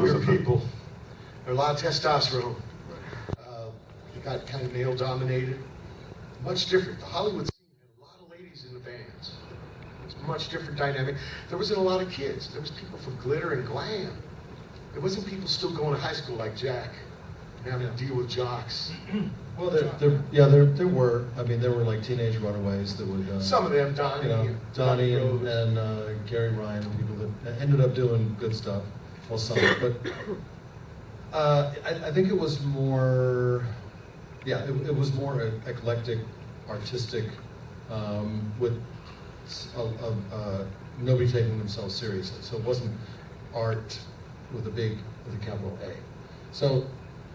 Younger people, there's a lot of testosterone. It got kind of male dominated. Much different. The Hollywood scene had a lot of ladies in the bands. It's a much different dynamic. There wasn't a lot of kids. There was people from glitter and glam. There wasn't people still going to high school like Jack and having to deal with jocks. Well, there were. I mean, there were like teenage runaways that would. Some of them, Donnie, Donnie and Gary Ryan, people that ended up doing good stuff. Well, some, but I think it was more. Yeah, it was more eclectic, artistic, with nobody taking themselves seriously. So it wasn't art with a capital A. So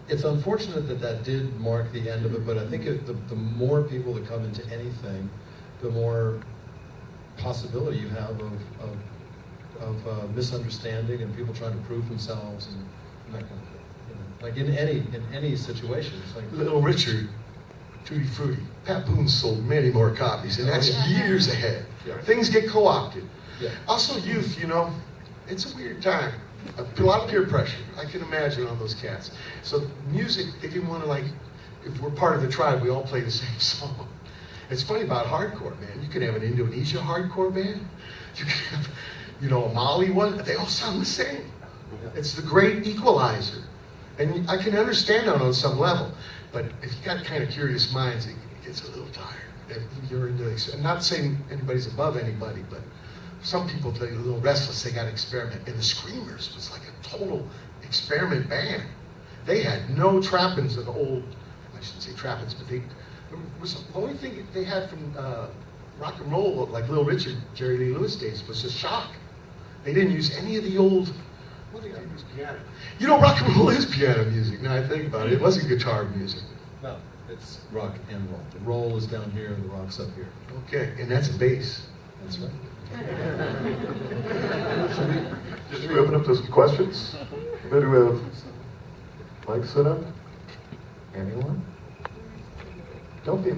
it's unfortunate that did mark the end of it, but I think the more people that come into anything, the more possibility you have of misunderstanding and people trying to prove themselves and that kind of thing. You know, like in any situation, it's like Little Richard, Tutti Frutti. Pat Boone sold many more copies, and that's years ahead. Yeah. Things get co-opted. Yeah. Also, youth, it's a weird time. A lot of peer pressure. I can imagine on those cats. So music, they didn't want to if we're part of the tribe, we all play the same song. It's funny about hardcore, man. You can have an Indonesia hardcore band. You can have, a Mali one. They all sound the same. It's the great equalizer. And I can understand that on some level. But if you got kind of curious minds, it gets a little tired. And you're into this. I'm not saying anybody's above anybody, but some people play a little restless. They got to experiment. And the Screamers was like a total experiment band. They had no trappings of the old, I shouldn't say trappings, but it was the only thing they had from rock and roll, like Little Richard, Jerry Lee Lewis days, was just shock. They didn't use any of the old, what did they use? Piano. Rock and roll is piano music. Now I think about it, it wasn't guitar music. no, it's rock and roll. The roll is down here and the rock's up here. Okay, and that's a bass. That's right. Should we open up to some questions? Maybe we have Mike set up? Anyone? Don't be